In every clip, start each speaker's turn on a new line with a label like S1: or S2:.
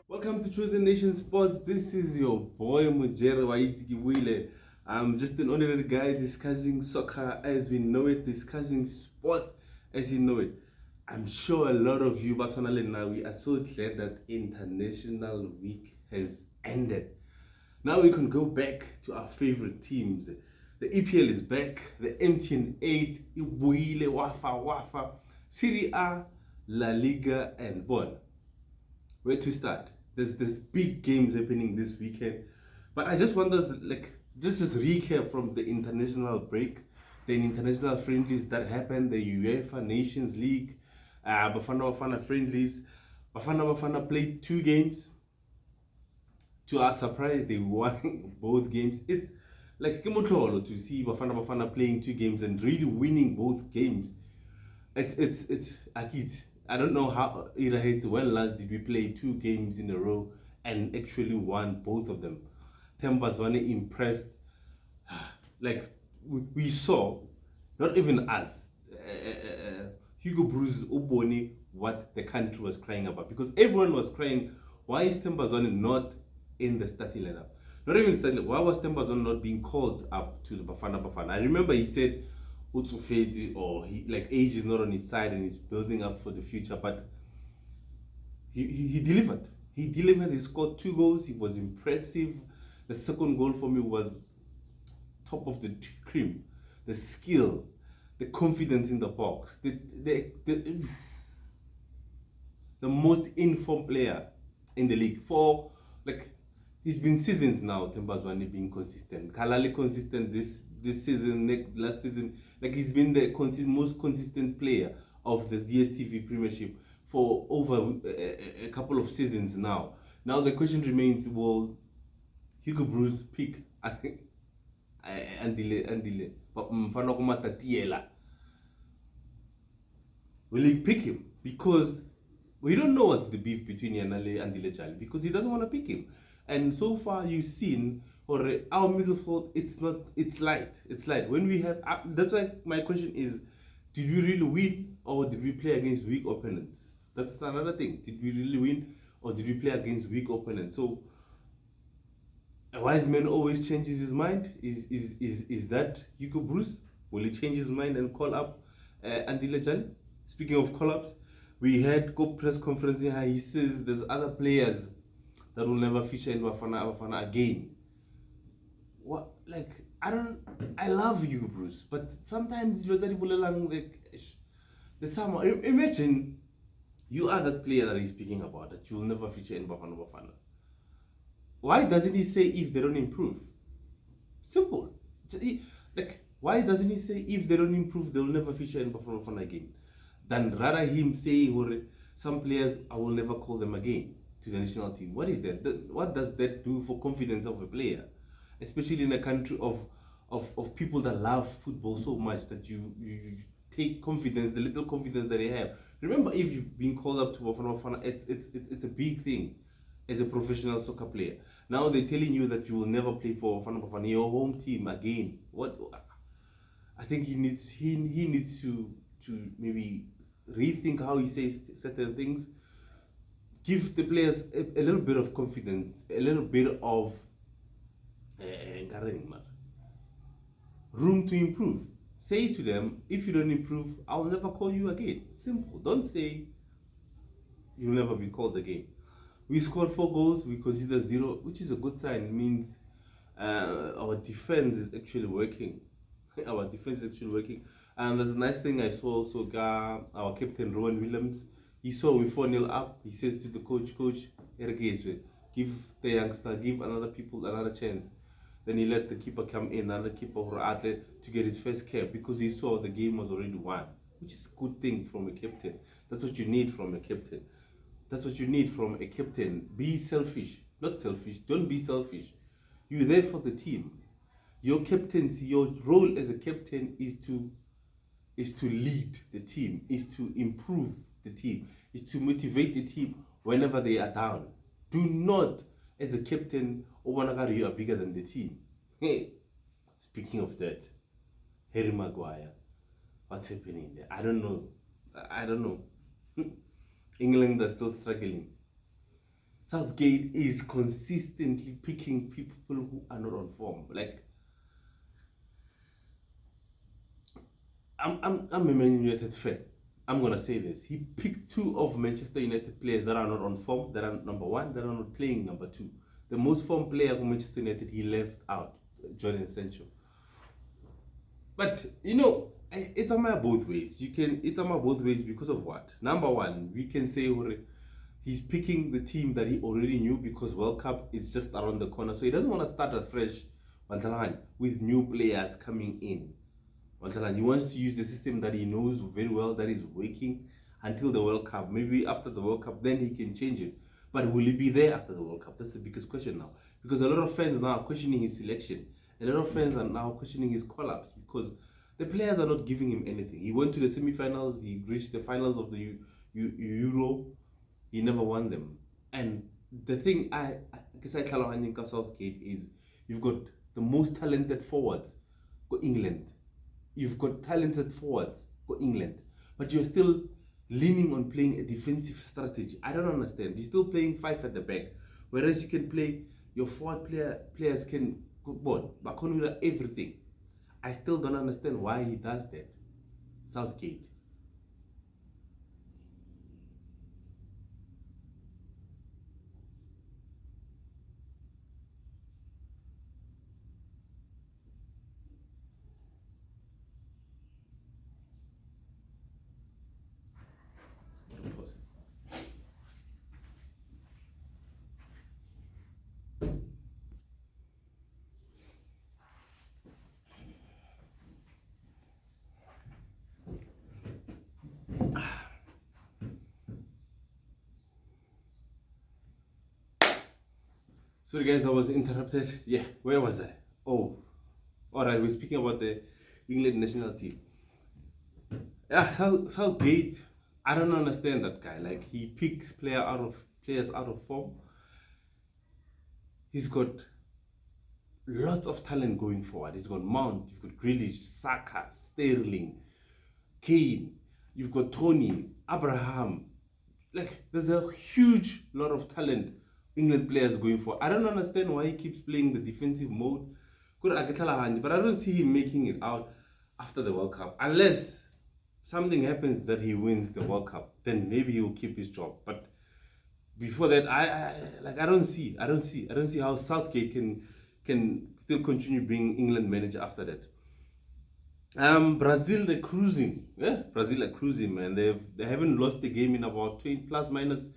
S1: Welcome to Chosen Nation Sports. This is your boy Mujere Waitiki. I'm just an ordinary guy discussing soccer as we know it, discussing sport as you know it. I'm sure a lot of you, Batswana now, we are so glad that International Week has ended. Now we can go back to our favorite teams. The EPL is back, the MTN 8, Ibuile, Wafa, Serie A, La Liga, and Bon. Where to start? There's big games happening this weekend, but I just want us just recap from the international break, the international friendlies that happened, the UEFA Nations League, Bafana friendlies. Bafana played 2 games. To our surprise, they won both games. It's like Kimotrolo to see Bafana playing 2 games and really winning both games. It's Akit. I don't know how when last did we play 2 games in a row and actually won both of them. Tembazwane impressed. Like we saw, not even us. Hugo Bruce Oboni, what the country was crying about, because everyone was crying. Why is Tembazwane not in the starting lineup? Not even starting. Why was Tembazwane not being called up to the Bafana? I remember he said Utsufezi, or age is not on his side and he's building up for the future, but he delivered. He delivered. He scored 2 goals. He was impressive. The second goal for me was top of the cream. The skill, the confidence in the box, the most informed player in the league for he's been seasons now. Tembazwane being consistent, Kalali consistent this season, last season. He's been the most consistent player of the DSTV Premiership for over a couple of seasons now. Now the question remains: will Hugo Bruce pick? I think Andile, but Mfano Kumatatiela. Will he pick him? Because we don't know what's the beef between Yanale and Dilechal, because he doesn't want to pick him. And so far you've seen, or our midfield, it's light. When we have, that's why my question is, did we really win, or did we play against weak opponents? That's another thing. Did we really win, or did we play against weak opponents? So a wise man always changes his mind. Is that Hugo Bruce? Will he change his mind and call up Andy Lejani? Speaking of call-ups, we had press conference here. He says there's other players that will never feature in Bafana again. What, I love you, Bruce, but sometimes there's some. Imagine you are that player that he's speaking about, that you will never feature in Bafana. Why doesn't he say if they don't improve? Simple. Why doesn't he say if they don't improve, they will never feature in Bafana again? Than rather him saying, some players, I will never call them again to the national team. What is that? What does that do for confidence of a player? Especially in a country of people that love football so much that you take confidence, the little confidence that they have. Remember, if you've been called up to Bafana, it's a big thing as a professional soccer player. Now they're telling you that you will never play for Bafana, your home team again. What? I think he needs to maybe rethink how he says certain things. Give the players a little bit of confidence, a little bit of room to improve. Say to them, if you don't improve, I'll never call you again. Simple. Don't say you'll never be called again. We scored 4 goals, we consider 0, which is a good sign. It means our defense is actually working. Our defense is actually working. And there's a nice thing I saw also, our captain Rowan Williams. He saw we 4-0 up. He says to the coach, give the youngster, give another chance. Then he let the keeper come in, another keeper to get his first cap, because he saw the game was already won, which is a good thing from a captain. That's what you need from a captain. That's what you need from a captain. Be selfish. Not selfish. Don't be selfish. You're there for the team. Your captaincy, your role as a captain is to lead the team, is to improve the team, is to motivate the team whenever they are down. Do not, as a captain, you are bigger than the team. Hey, speaking of that, Harry Maguire, what's happening there? I don't know. I don't know. England are still struggling. Southgate is consistently picking people who are not on form. Like, I'm a Man United fan. I'm gonna say this. He picked two of Manchester United players that are not on form, that are number one, that are not playing number two. The most form player for Manchester United, he left out, Jordan Sancho. But it's a matter both ways. It's a matter both ways because of what? Number one, we can say he's picking the team that he already knew because World Cup is just around the corner. So he doesn't want to start afresh with new players coming in. He wants to use the system that he knows very well, that is working until the World Cup. Maybe after the World Cup, then he can change it. But will he be there after the World Cup? That's the biggest question now. Because a lot of fans now are questioning his selection. A lot of fans are now questioning his collapse because the players are not giving him anything. He went to the semi-finals. He reached the finals of the Euro. He never won them. And the thing I guess I tell Southgate is you've got the most talented forwards for England. You've got talented forwards for England, but you're still leaning on playing a defensive strategy. I don't understand. You're still playing five at the back, whereas you can play your forward players can go everything. I still don't understand why he does that. Southgate. Sorry guys, I was interrupted. Yeah, where was I? Oh, alright, we're speaking about the England national team. Yeah, Southgate, I don't understand that guy. Like, he picks players out of form. He's got lots of talent going forward. He's got Mount, you've got Grealish, Saka, Sterling, Kane, you've got Tony, Abraham. Like, there's a huge lot of talent England players going for. I don't understand why he keeps playing the defensive mode. But I don't see him making it out after the World Cup. Unless something happens that he wins the World Cup, then maybe he will keep his job. But before that, I don't see how Southgate can still continue being England manager after that. Brazil, they're cruising. Yeah, Brazil are cruising, man. They haven't lost a game in about 20 plus minus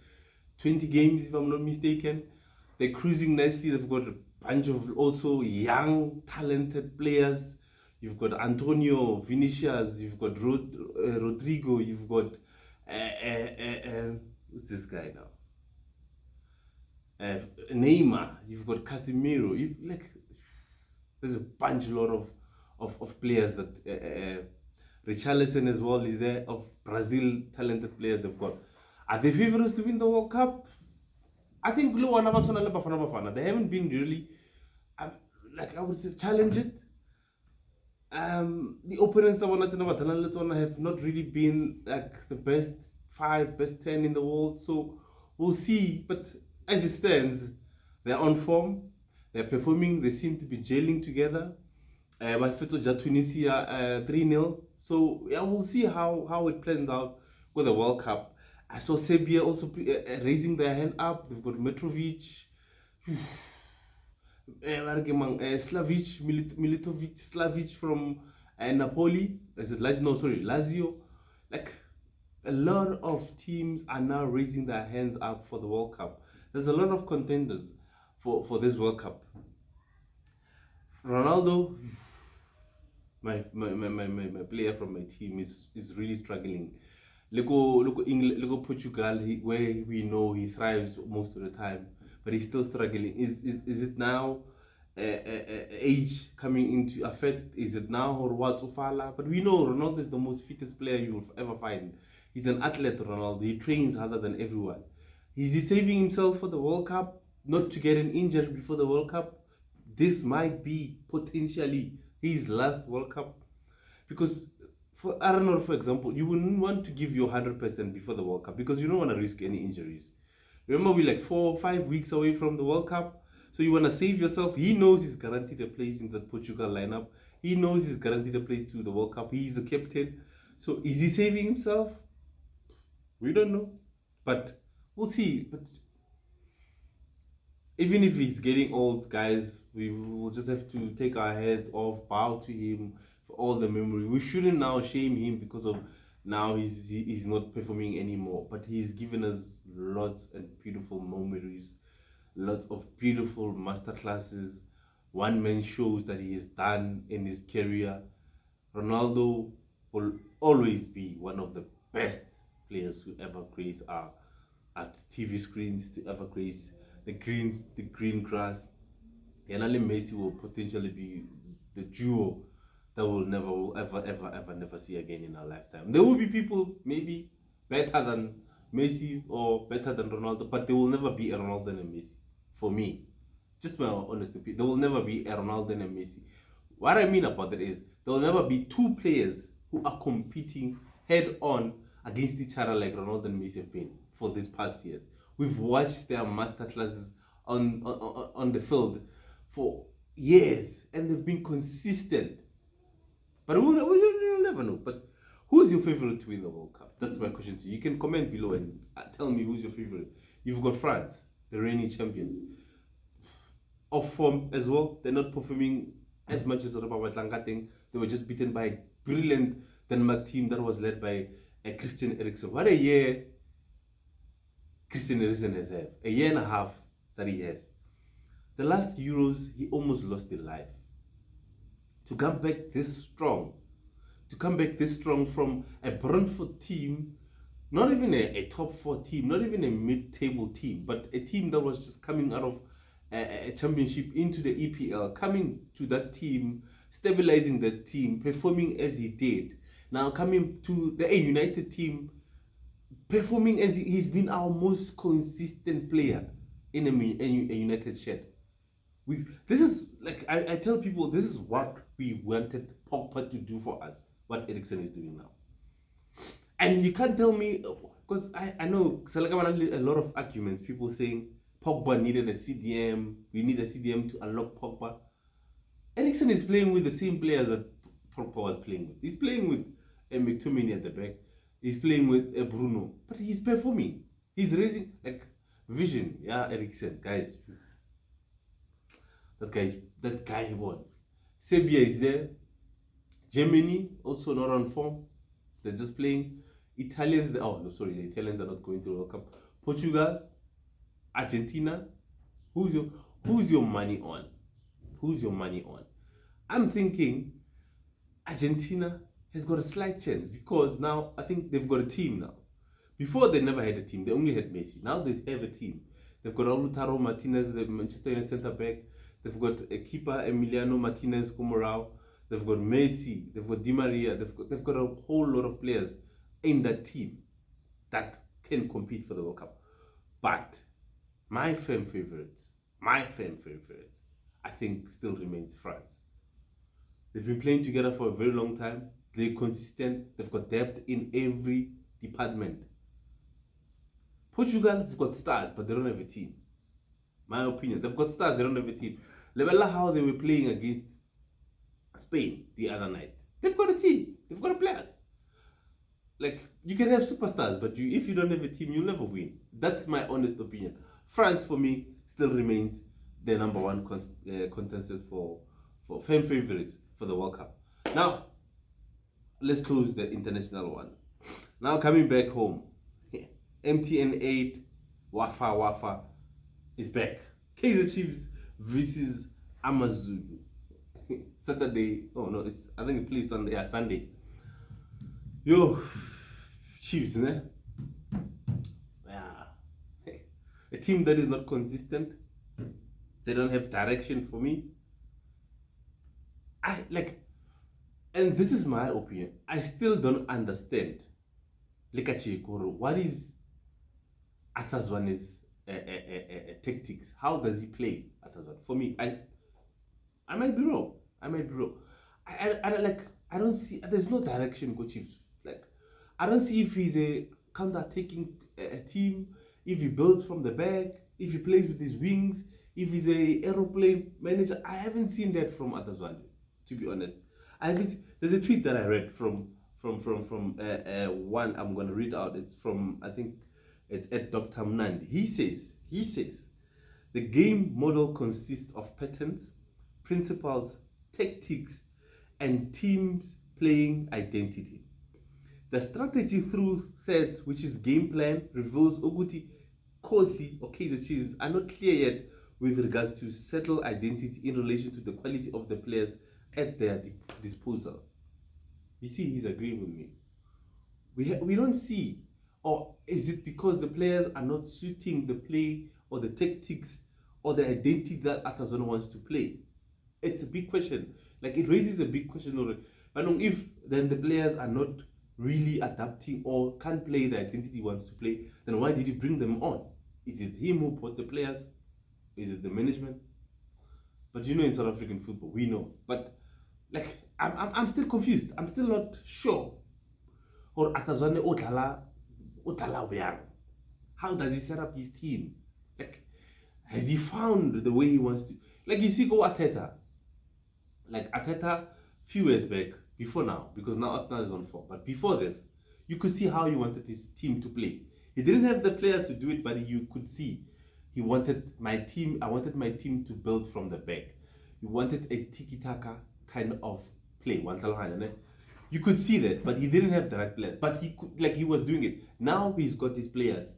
S1: 20 games, if I'm not mistaken. They're cruising nicely. They've got a bunch of also young, talented players. You've got Antonio, Vinicius, you've got Rodrigo, you've got who's this guy now? Neymar, you've got Casemiro. There's a lot of players that Richarlison as well is there, of Brazil talented players they've got. Are they favorites to win the World Cup? I think they haven't been really, I would say, challenge it. The opponents have not really been like the best 5, best 10 in the world. So we'll see. But as it stands, they're on form. They're performing. They seem to be gelling together. By Fito Tunisia 3-0. So yeah, we'll see how it plans out with the World Cup. I saw Serbia also raising their hand up. They've got Mitrovic, Slavic from Napoli. Is it Lazio? Like, a lot of teams are now raising their hands up for the World Cup. There's a lot of contenders for this World Cup. Ronaldo, my player from my team, is really struggling. Look at Portugal, where we know he thrives most of the time, but he's still struggling. Is it now age coming into effect? Is it now or what? But we know Ronaldo is the most fittest player you will ever find. He's an athlete, Ronaldo. He trains harder than everyone. Is he saving himself for the World Cup, not to get an injury before the World Cup? This might be potentially his last World Cup, because For I don't know, for example, you wouldn't want to give your 100% before the World Cup because you don't want to risk any injuries. Remember, we're like 4 or 5 weeks away from the World Cup, so you want to save yourself. He knows he's guaranteed a place in the Portugal lineup. He knows he's guaranteed a place to the World Cup. He's the captain. So is he saving himself? We don't know, but we'll see. But even if he's getting old, guys, we will just have to take our heads off, bow to him for all the memory. We shouldn't now shame him because of now he's not performing anymore. But he's given us lots and beautiful memories, lots of beautiful masterclasses, one-man shows that he has done in his career. Ronaldo will always be one of the best players to ever grace our at TV screens, to ever grace the green grass. And only Messi will potentially be the duo that we'll ever never see again in our lifetime. There will be people maybe better than Messi or better than Ronaldo, but there will never be a Ronaldo and a Messi. For me, just my honest opinion, there will never be a Ronaldo and a Messi. What I mean about that is there will never be two players who are competing head on against each other like Ronaldo and Messi have been for these past years. We've watched their masterclasses on the field for years, and they've been consistent. But we'll never know. But who's your favorite to win the World Cup? That's my question to you. You can comment below and tell me who's your favorite. You've got France, the reigning champions. Off form as well. They're not performing as much as They were just beaten by a brilliant Denmark team that was led by Christian Eriksen. What a year Christian Eriksen has had. A year and a half that he has. The last Euros, he almost lost his life. To come back this strong, from a Brentford team, not even a top 4 team, not even a mid-table team, but a team that was just coming out of a championship into the EPL, coming to that team, stabilizing that team, performing as he did. Now coming to the United team, performing as he's been our most consistent player in a United shed. This is like I tell people, this is what we wanted Pogba to do for us, what Eriksen is doing now. And you can't tell me, because I know a lot of arguments, people saying Pogba needed a CDM, we need a CDM to unlock Pogba. Eriksen is playing with the same players that Pogba was playing with. He's playing with a McTominay at the back. He's playing with a Bruno, but he's performing. He's raising like vision. Yeah, Eriksen, guys. That guy won. Serbia is there. Germany also not on form. They're just playing. Italians. The Italians are not going to the World Cup. Portugal, Argentina. Who's your money on? Who's your money on? I'm thinking Argentina has got a slight chance because now I think they've got a team now. Before they never had a team. They only had Messi. Now they have a team. They've got Lautaro Martinez, the Manchester United centre back. They've got a keeper, Emiliano Martinez Comorao. They've got Messi. They've got Di Maria. They've got a whole lot of players in that team that can compete for the World Cup. But my fan favorites, I think still remains France. They've been playing together for a very long time. They're consistent. They've got depth in every department. Portugal have got stars, but they don't have a team. My opinion. They've got stars, they don't have a team. Level how they were playing against Spain the other night. They've got a team. They've got players. Like, you can have superstars, but if you don't have a team, you'll never win. That's my honest opinion. France, for me, still remains the number one contestant for fan favorites for the World Cup. Now, let's close the international one. Now, coming back home, MTN 8, Wafa is back. Kaizer Chiefs versus Amazulu. Saturday. Oh no, I think it plays Sunday. Yeah, Sunday. Yo, Chiefs, ne? Yeah. A team that is not consistent. They don't have direction for me. And this is my opinion. I still don't understand. What is Athazwane's tactics? How does he play Athazwane? For me, I might be wrong. I I don't see. There's no direction, Go Chiefs. Like, I don't see if he's a counter-attacking team, if he builds from the back, if he plays with his wings, if he's a aeroplane manager. I haven't seen that from Atazwande, to be honest. I haven't. There's a tweet that I read from one. I'm gonna read out. It's from, I think it's at Dr. Mnandi. He says the game model consists of patterns, principles, tactics, and teams playing identity. The strategy through thirds, which is game plan, reveals Oguti, Kosi, or Kaiser Chiefs are not clear yet with regards to settle identity in relation to the quality of the players at their disposal. You see, he's agreeing with me. We don't see, or is it because the players are not suiting the play or the tactics or the identity that Atazona wants to play? It's a big question. Like, it raises a big question already. But if then the players are not really adapting or can't play the identity he wants to play, then why did he bring them on? Is it him who bought the players? Is it the management? But you know, in South African football, we know. But like, I'm still confused. I'm still not sure. Or Atazwane Otala where? How does he set up his team? Like, has he found the way he wants to? Like, you see, go Arteta. Like, Arteta, few years back, before now, because now Arsenal is on 4. But before this, you could see how he wanted his team to play. He didn't have the players to do it, but you could see he wanted my team. I wanted my team to build from the back. He wanted a tiki-taka kind of play. You could see that, but he didn't have the right players. But he could, like, he was doing it. Now he's got his players.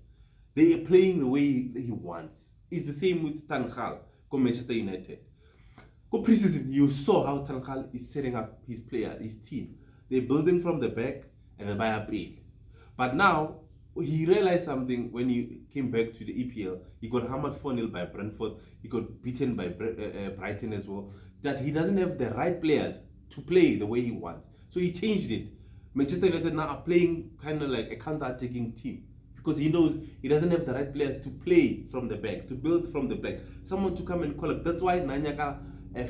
S1: They are playing the way he wants. It's the same with Tankhal, go Manchester United. Go preseason, you saw how Tankhal is setting up his team. They're building from the back and then by a bait. But now he realized something when he came back to the EPL. He got hammered 4-0 by Brentford. He got beaten by Brighton as well. That he doesn't have the right players to play the way he wants. So he changed it. Manchester United now are playing kind of like a counter-attacking team because he knows he doesn't have the right players to play from the back, to build from the back. Someone to come and call up. That's why Nanyaka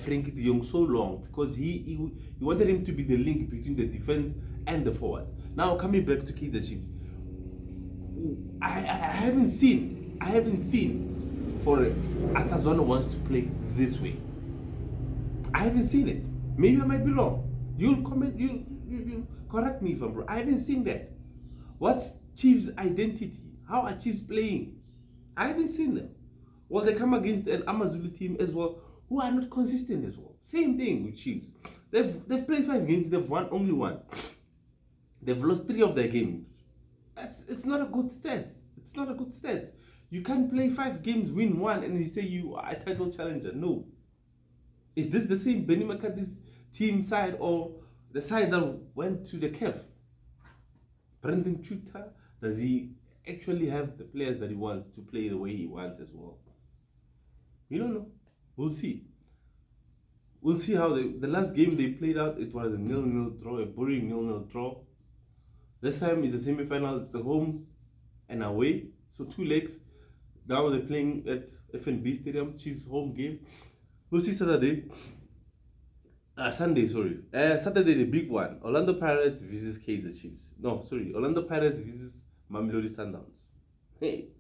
S1: Frankie de Jong so long, because he wanted him to be the link between the defense and the forwards. Now coming back to Kaizer Chiefs, I haven't seen or Atazona wants to play this way. I haven't seen it. Maybe I might be wrong. You'll comment. You correct me if I'm wrong. I haven't seen that. What's Chiefs' identity? How are Chiefs playing? I haven't seen them. Well, they come against an Amazulu team as well, who are not consistent as well. Same thing with Chiefs. They've played 5 games. They've won only 1. They've lost 3 of their games. It's not a good stats. It's not a good stats. You can't play 5 games, win 1, and you say you are a title challenger. No. Is this the same Benny McCarthy's team side or the side that went to the CAF? Brendan Chuta, does he actually have the players that he wants to play the way he wants as well? We don't know. We'll see. We'll see how the last game they played out, it was a 0-0 draw, a boring 0-0 draw. This time is a semi-final. It's a home and away, so 2 legs. Now they're playing at FNB Stadium, Chiefs home game. We'll see Saturday. Sunday, sorry. Saturday, the big one. Orlando Pirates versus Kaizer Chiefs. No, sorry. Orlando Pirates versus Mamelodi Sundowns. Hey.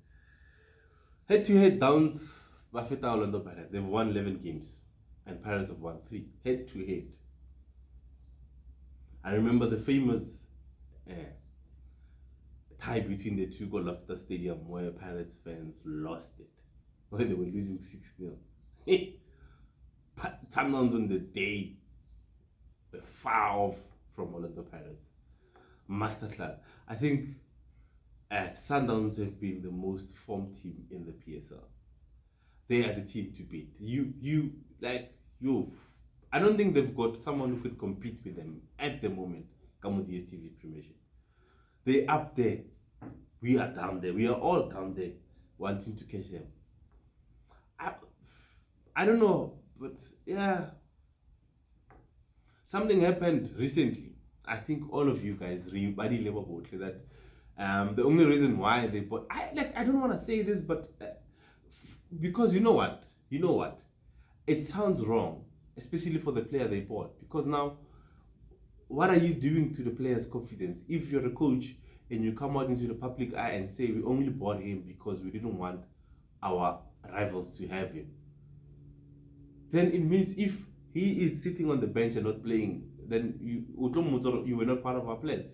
S1: Head-to-head Downs, Bafeta Orlando Pirates. They've won 11 games. And Pirates have won 3. Head-to-head. I remember the famous tie between the two goal after stadium where Pirates fans lost it. Where they were losing 6-0. Hey. Sundowns on the day were far off from Orlando Pirates. Masterclass. I think Sundowns have been the most formed team in the PSL. They are the team to beat. I don't think they've got someone who could compete with them at the moment. Come with the DStv Premiership. They're up there. We are down there. We are all down there wanting to catch them. I don't know. But yeah, something happened recently. I think all of you guys body labor that the only reason why they bought, I don't want to say this, but because you know what, it sounds wrong, especially for the player they bought, because now what are you doing to the player's confidence? If you're a coach and you come out into the public eye and say we only bought him because we didn't want our rivals to have him, then it means if he is sitting on the bench and not playing, then you were not part of our plans.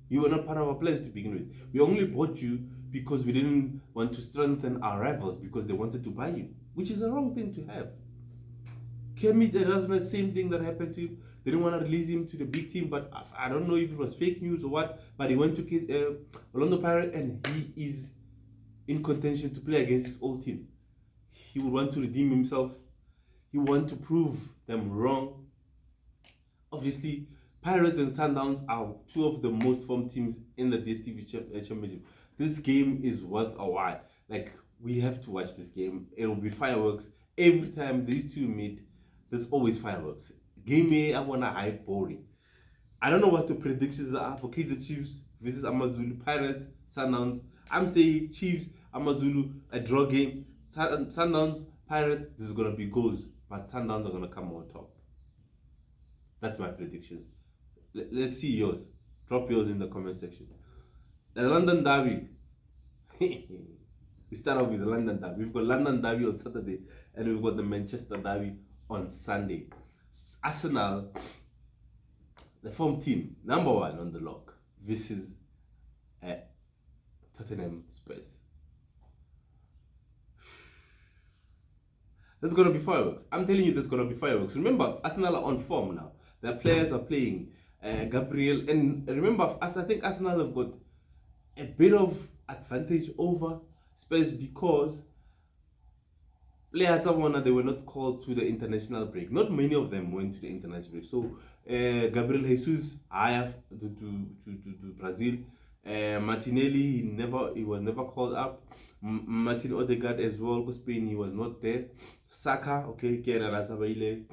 S1: You were not part of our plans to begin with. We only bought you because we didn't want to strengthen our rivals because they wanted to buy you, which is a wrong thing to have. Kermit Erasmus, same thing that happened to him. They didn't want to release him to the big team, but I don't know if it was fake news or what, but he went to Orlando Pirates and he is in contention to play against his old team. He would want to redeem himself. He would want to prove them wrong. Obviously, Pirates and Sundowns are two of the most formed teams in the DStv Championship. This game is worth a while. Like, we have to watch this game. It will be fireworks. Every time these two meet, there's always fireworks. Game A, I want to hype boring. I don't know what the predictions are for Kaizer Chiefs versus Amazulu. Pirates, Sundowns. I'm saying Chiefs, Amazulu, a draw game. Sundowns, Pirates, there's going to be goals. But Sundowns are going to come on top. That's my predictions. Let's see yours. Drop yours in the comment section. The London Derby. We start off with the London Derby. We've got London Derby on Saturday and we've got the Manchester Derby on Sunday. Arsenal, the form team, number one on the log, versus Tottenham Spurs. There's going to be fireworks. I'm telling you, there's going to be fireworks. Remember, Arsenal are on form now. Their players are playing. Gabriel, and remember, I think Arsenal have got a bit of advantage over Spurs because players they were not called to the international break. Not many of them went to the international break. So Gabriel Jesus, I have to Brazil. Martinelli, he was never called up. Martin Odegaard as well, because Spain, he was not there. Saka, okay,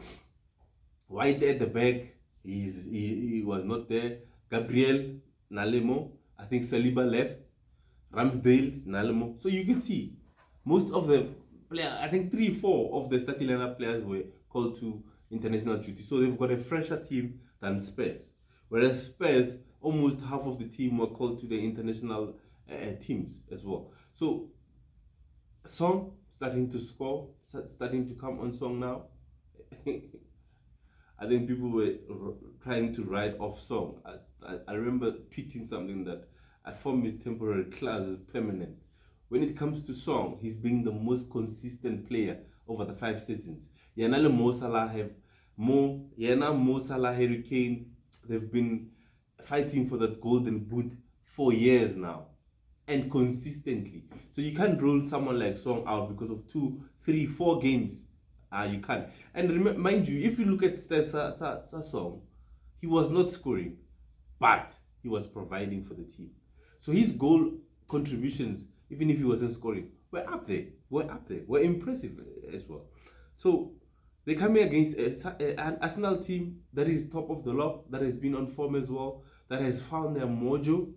S1: White at the back, he was not there. Gabriel, Nalemo, I think Saliba left. Ramsdale, Nalemo. So you can see most of the players, I think 3-4 of the starting lineup players were called to international duty. So they've got a fresher team than Spurs. Whereas Spurs, almost half of the team were called to the international teams as well. So Song starting to score, starting to come on Song now. I think people were trying to write off Song. I remember tweeting something that I form is temporary, class is permanent. When it comes to Song, he's been the most consistent player over the 5 seasons. Yana Mo Salah Mo Salah, Harry Kane, they've been fighting for that golden boot for years now. And consistently. So you can't rule someone like Song out because of 2, 3, 4 games. You can't. And mind you, if you look at Song, he was not scoring, but he was providing for the team. So his goal contributions, even if he wasn't scoring, were up there. Were impressive as well. So they're coming against an Arsenal team that is top of the log, that has been on form as well, that has found their mojo.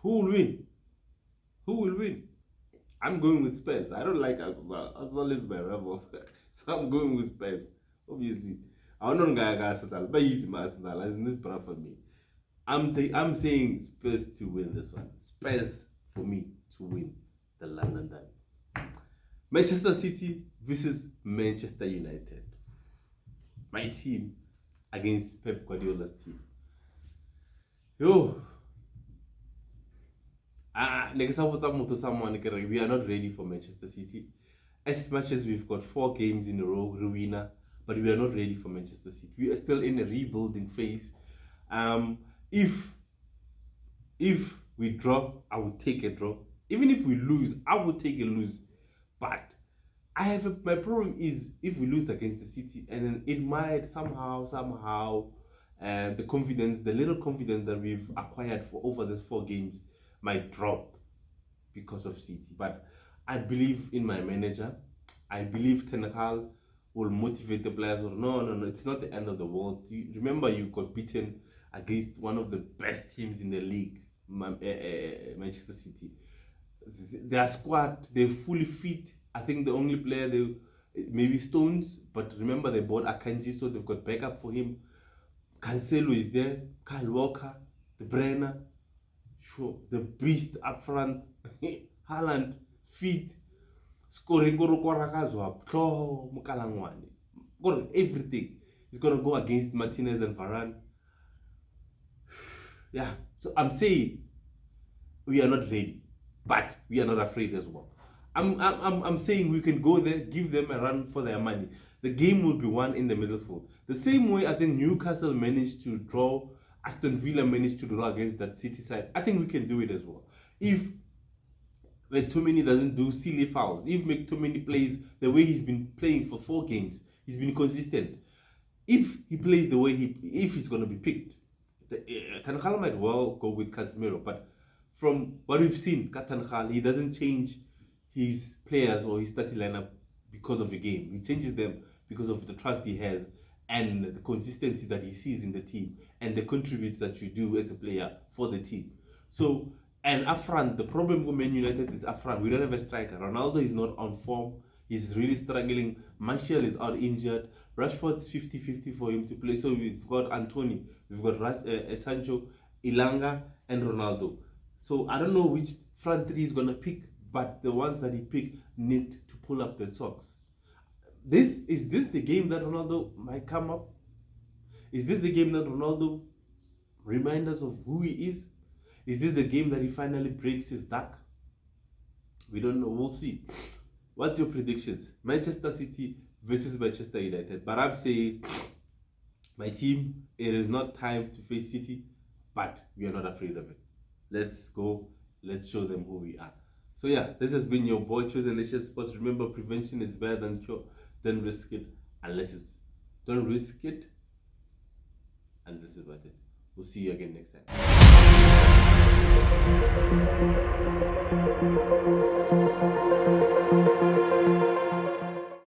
S1: Who will win? Who will win? I'm going with Spurs. I don't like Arsenal. Arsenal is my rivals. So I'm going with Spurs. Obviously. I don't know Arsenal. But it's my Arsenal. As in this for me. I'm saying Spurs to win this one. Spurs for me to win the London Derby. Manchester City versus Manchester United. My team against Pep Guardiola's team. Yo. We are not ready for Manchester City. As much as we've got 4 games in a row, Rowena, but we are not ready for Manchester City. We are still in a rebuilding phase. If we draw, I would take a draw. Even if we lose, I would take a lose. But my problem is if we lose against the City, and then it might somehow, the little confidence that we've acquired for over these 4 games might drop because of City. But I believe in my manager. I believe Ten Hag will motivate the players. No, it's not the end of the world. Remember, you got beaten against one of the best teams in the league, Manchester City. Their squad, they're fully fit. I think the only player, maybe Stones, but remember they bought Akanji, so they've got backup for him. Cancelo is there, Kyle Walker, De Bruyne, sure, the beast up front, Haaland, feet, scoring, everything. He's gonna go against Martinez and Varane. Yeah, so I'm saying we are not ready, but we are not afraid as well. I'm saying we can go there, give them a run for their money. The game will be won in the middle field. The same way I think Newcastle managed to draw, Aston Villa managed to draw against that City side. I think we can do it as well. If McTominay doesn't do silly fouls, if McTominay plays the way he's been playing for 4 games, he's been consistent. If he plays the way if he's going to be picked, Ten Hag might well go with Casemiro, but from what we've seen, Ten Hag, he doesn't change his players or his starting lineup because of the game. He changes them because of the trust he has and the consistency that he sees in the team and the contributes that you do as a player for the team. So, and up front, the problem with Man United is up front. We don't have a striker. Ronaldo is not on form. He's really struggling. Martial is out injured. Rashford's 50-50 for him to play. So we've got Anthony, we've got Sancho, Ilanga, and Ronaldo. So I don't know which front three he's going to pick, but the ones that he picked need to pull up their socks. Is this the game that Ronaldo might come up? Is this the game that Ronaldo reminds us of who he is? Is this the game that he finally breaks his duck? We don't know. We'll see. What's your predictions? Manchester City versus Manchester United. But I'm saying, my team, it is not time to face City, but we are not afraid of it. Let's go. Let's show them who we are. So yeah, this has been your boy Chosen Nation Sports. Remember, prevention is better than cure. Don't risk it unless it's... Don't risk it unless it's worth it. We'll see you again next time.